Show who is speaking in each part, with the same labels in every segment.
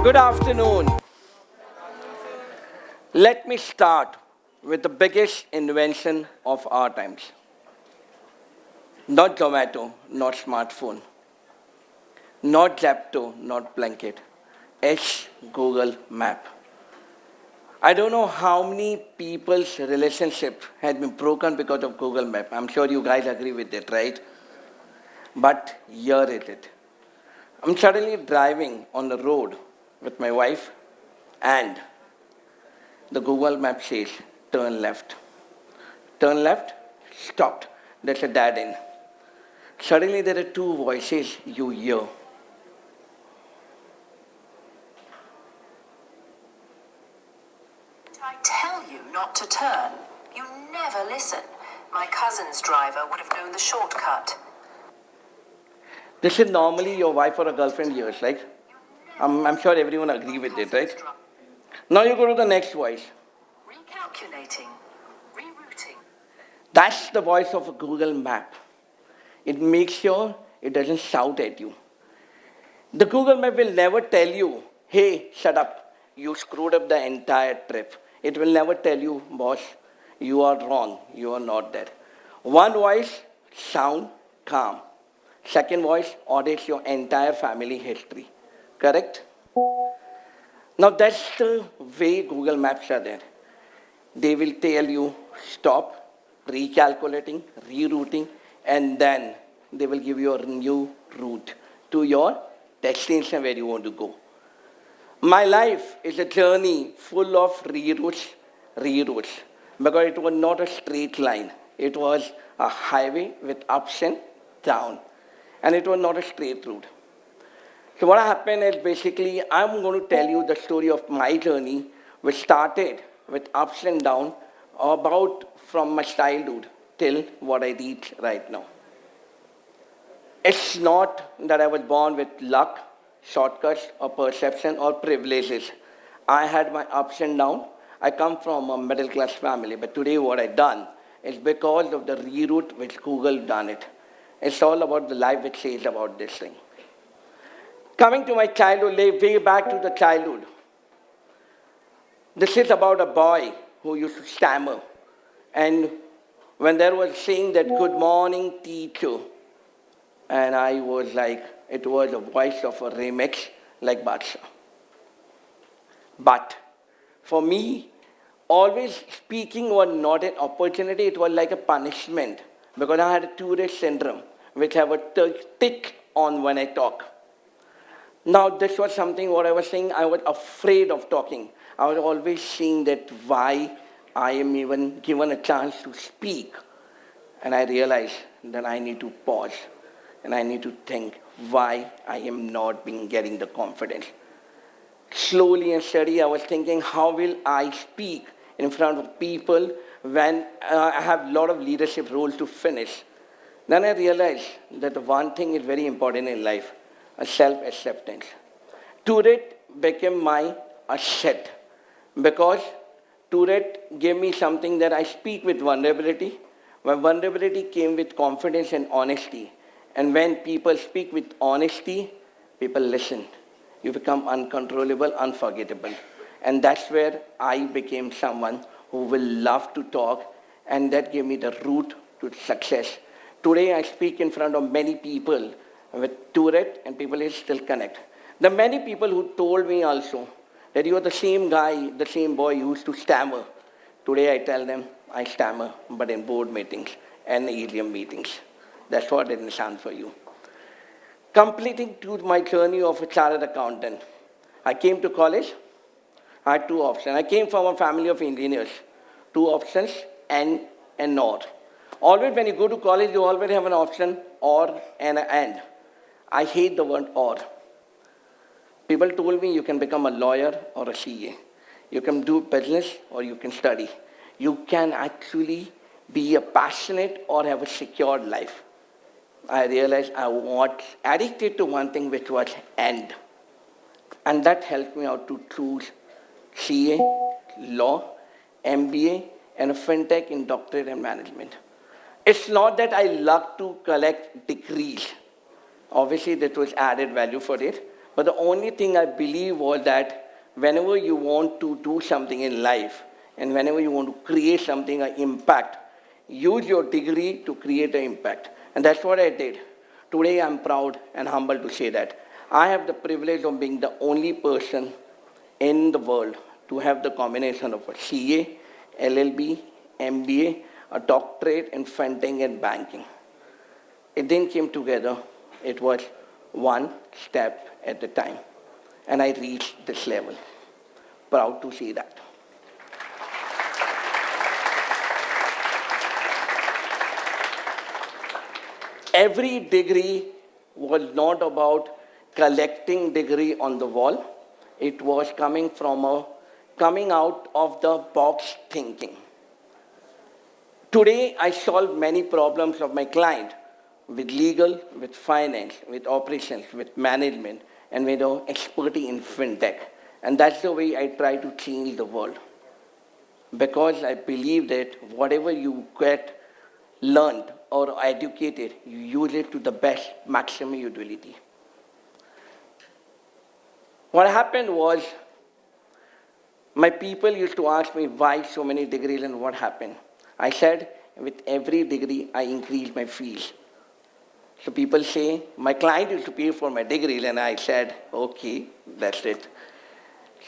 Speaker 1: Good afternoon. Let me start with the biggest invention of our times. Not Zomato, not smartphone, not Zapto, not Blanket. It's Google Map. I don't know how many people's relationship had been broken because of Google Map. I'm sure you guys agree with it, right? But here is it. I'm suddenly driving on the road with my wife and the Google Map says turn left. Turn left, stopped. There's a dead end. Suddenly there are two voices you hear.
Speaker 2: I tell you not to turn. You never listen. My cousin's driver would have known the shortcut.
Speaker 1: This is normally your wife or a girlfriend hears, right? I'm sure everyone agree with it, right? Now you go to the next voice.
Speaker 2: Recalculating. Rerouting.
Speaker 1: That's the voice of a Google Map. It makes sure it doesn't shout at you. The Google Map will never tell you, hey, shut up. You screwed up the entire trip. It will never tell you, boss, you are wrong. You are not there. One voice, sound calm. Second voice audits your entire family history. Correct? Now that's the way Google Maps are there. They will tell you stop, recalculating, rerouting, and then they will give you a new route to your destination where you want to go. My life is a journey full of reroutes, because it was not a straight line. It was a highway with ups and downs, and it was not a straight route. So what happened is basically I'm going to tell you the story of my journey, which started with ups and downs about from my childhood till what I reach right now. It's not that I was born with luck, shortcuts, or perception, or privileges. I had my ups and downs. I come from a middle class family, but today what I done is because of the reroute which Google done it. It's all about the life it says about this thing. Coming to my childhood, way back to the childhood. This is about a boy who used to stammer. And when there was saying that good morning teacher, and I was like, it was a voice of a remix like Badsha. But for me, always speaking was not an opportunity, it was like a punishment. Because I had a Tourette syndrome, which I would tick on when I talk. Now, this was something what I was saying, I was afraid of talking. I was always saying that why I am even given a chance to speak. And I realized that I need to pause and I need to think why I am not being getting the confidence. Slowly and steady, I was thinking, how will I speak in front of people when I have a lot of leadership roles to finish? Then I realized that one thing is very important in life, a self-acceptance. Tourette became my asset because Tourette gave me something that I speak with vulnerability. My vulnerability came with confidence and honesty. And when people speak with honesty, people listen. You become uncontrollable, unforgettable. And that's where I became someone who will love to talk, and that gave me the route to success. Today I speak in front of many people with Tourette, and people still connect. The many people who told me also that you are the same guy, the same boy who used to stammer. Today I tell them I stammer, but in board meetings and EDM meetings. That's what it is for you. Completing to my journey of a chartered accountant. I came to college. I had two options. I came from a family of engineers. Two options and or. Always when you go to college, you always have an option or and and. I hate the word or. People told me you can become a lawyer or a CA. You can do business or you can study. You can actually be a passionate or have a secured life. I realized I was addicted to one thing, which was end. And that helped me out to choose CA, law, MBA, and a fintech in doctorate and management. It's not that I love to collect degrees. Obviously, that was added value for it. But the only thing I believe was that whenever you want to do something in life and whenever you want to create something, an impact, use your degree to create an impact. And that's what I did. Today I'm proud and humble to say that. I have the privilege of being the only person in the world to have the combination of a CA, LLB, MBA, a doctorate in funding and banking. It didn't come together. It was one step at a time. And I reached this level. Proud to see that. Every degree was not about collecting degree on the wall. It was coming out of the box thinking. Today, I solve many problems of my client with legal, with finance, with operations, with management, and with expertise in fintech. And that's the way I try to change the world. Because I believe that whatever you get learned or educated, you use it to the best maximum utility. What happened was, my people used to ask me why so many degrees and what happened. I said, with every degree, I increase my fees. So people say, my client used to pay for my degree, and I said, okay, that's it.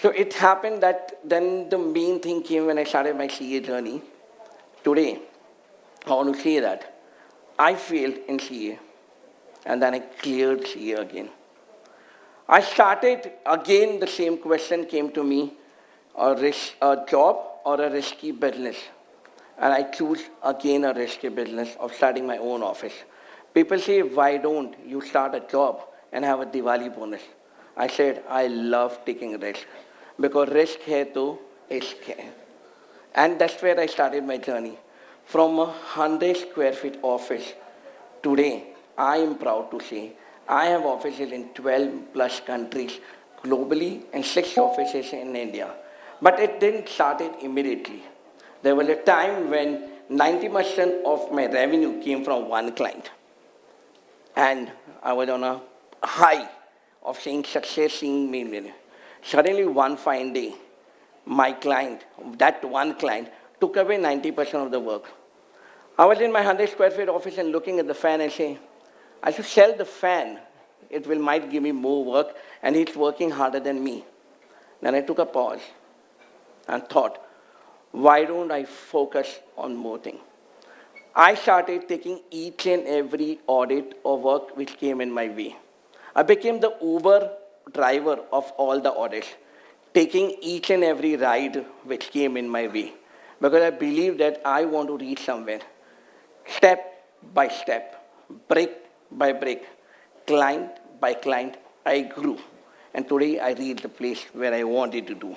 Speaker 1: So it happened that then the main thing came when I started my CA journey. Today, I want to say that I failed in CA, and then I cleared CA again. I started again, the same question came to me, a job or a risky business. And I choose again a risky business of starting my own office. People say, why don't you start a job and have a Diwali bonus? I said, I love taking risk because risk hai to ishq hai. And that's where I started my journey. From a 100 square feet office, today, I am proud to say, I have offices in 12 plus countries globally and 6 offices in India. But it didn't start it immediately. There was a time when 90% of my revenue came from one client. And I was on a high of seeing success, seeing million. Suddenly, one fine day, my client, that one client, took away 90% of the work. I was in my 100 square feet office and looking at the fan and saying, I should sell the fan. It will might give me more work, and he's working harder than me. Then I took a pause and thought, why don't I focus on more things? I started taking each and every audit or work which came in my way. I became the Uber driver of all the audits, taking each and every ride which came in my way. Because I believe that I want to reach somewhere. Step by step, brick by brick, client by client, I grew. And today I reach the place where I wanted to do.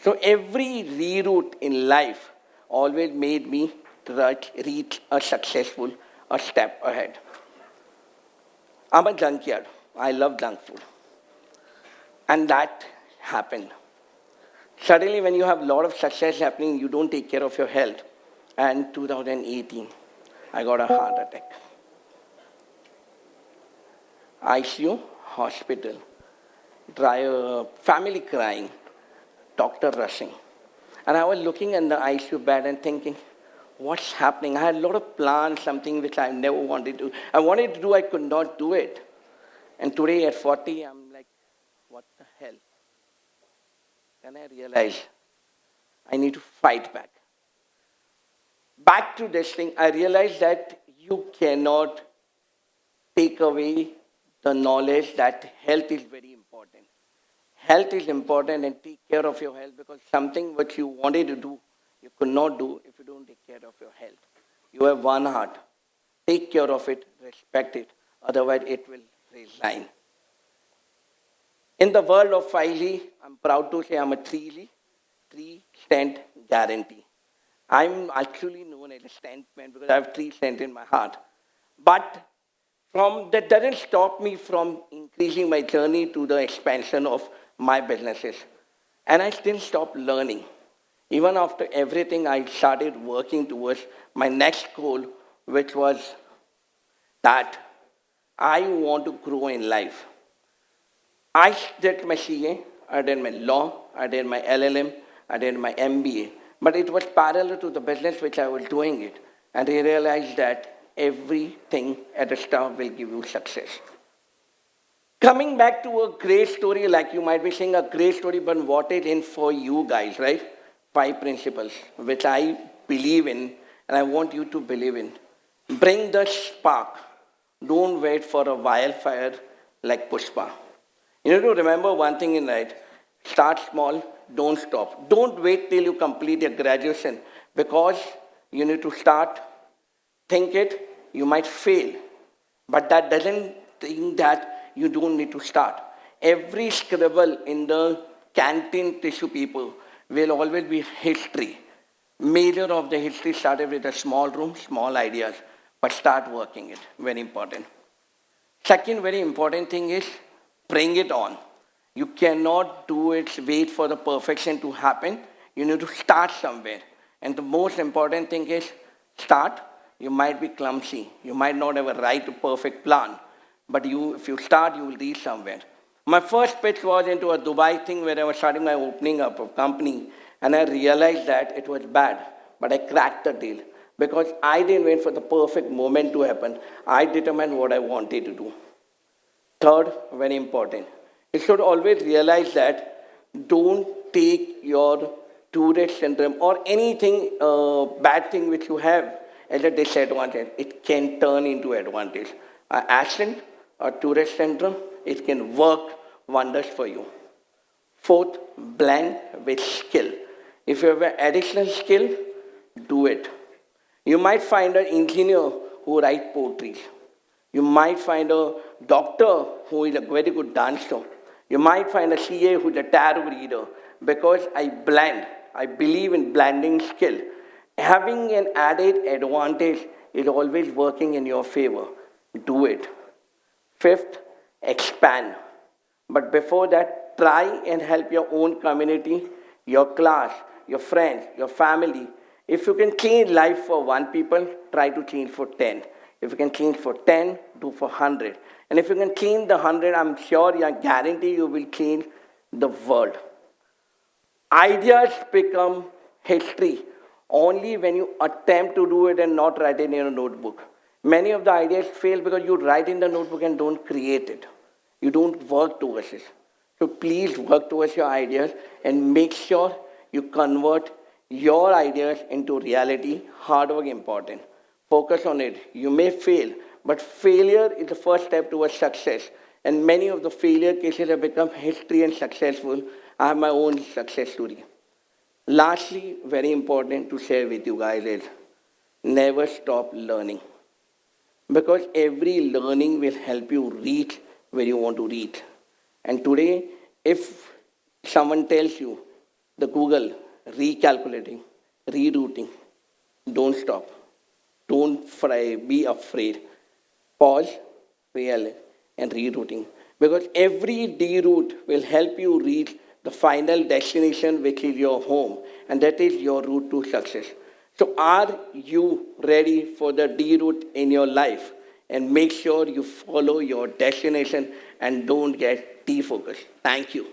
Speaker 1: So every reroute in life always made me reach a successful a step ahead. I'm a junkyard. I love junk food. And that happened. Suddenly, when you have a lot of success happening, you don't take care of your health. And 2018, I got a heart attack. ICU, hospital, family crying, doctor rushing. And I was looking in the ICU bed and thinking, what's happening? I had a lot of plans, something which I never wanted to do. I wanted to do, I could not do it. And today at 40, I'm like, what the hell? Then I realized I need to fight back. Back to this thing, I realized that you cannot take away the knowledge that health is very important. Health is important and take care of your health because something which you wanted to do, you could not do if you don't take care of your health. You have one heart. Take care of it, respect it, otherwise it will resign. In the world of 5G, I'm proud to say I'm a 3G, 3-stent guarantee. I'm actually known as a stent man because I have 3 stents in my heart. But that doesn't stop me from increasing my journey to the expansion of my businesses. And I still stop learning. Even after everything, I started working towards my next goal, which was that I want to grow in life. I did my CA, I did my law, I did my LLM, I did my MBA, but it was parallel to the business which I was doing it. And I realized that everything at the start will give you success. Coming back to a great story, like you might be saying a great story, but what is in for you guys, right? 5 principles, which I believe in, and I want you to believe in. Bring the spark. Don't wait for a wildfire like Pushpa. You need to remember one thing in life. Start small, don't stop. Don't wait till you complete your graduation because you need to start, think it, you might fail. But that doesn't mean that you don't need to start. Every scribble in the canteen tissue paper will always be history. Major of the history started with a small room, small ideas, but start working it. Very important. Second very important thing is bring it on. You cannot do it, wait for the perfection to happen. You need to start somewhere. And the most important thing is start. You might be clumsy. You might not have a right to perfect plan. But if you start, you will reach somewhere. My first pitch was into a Dubai thing where I was starting my opening up of company. And I realized that it was bad. But I cracked the deal. Because I didn't wait for the perfect moment to happen. I determined what I wanted to do. Third, very important. You should always realize that don't take your Tourette syndrome or anything bad thing which you have as a disadvantage. It can turn into advantage. An accent or Tourette syndrome, it can work wonders for you. Fourth, blend with skill. If you have an additional skill, do it. You might find an engineer who writes poetry. You might find a doctor who is a very good dancer. You might find a CA who is a tarot reader. Because I blend. I believe in blending skill. Having an added advantage is always working in your favor. Do it. Fifth, expand. But before that, try and help your own community, your class, your friends, your family. If you can change life for 1 people, try to change for 10. If you can change for 10, do for 100. And if you can change the 100, I'm sure, I guarantee you will change the world. Ideas become history only when you attempt to do it and not write it in a notebook. Many of the ideas fail because you write in the notebook and don't create it. You don't work towards it. So please work towards your ideas and make sure you convert your ideas into reality. Hard work important. Focus on it. You may fail, but failure is the first step towards success. And many of the failure cases have become history and successful. I have my own success story. Lastly, very important to share with you guys is never stop learning. Because every learning will help you reach where you want to reach. And today, if someone tells you the Google recalculating, rerouting, don't stop. Don't be afraid. Pause, realize, and rerouting. Because every deroute will help you reach the final destination, which is your home. And that is your route to success. So are you ready for the deroute in your life? And make sure you follow your destination and don't get defocused. Thank you.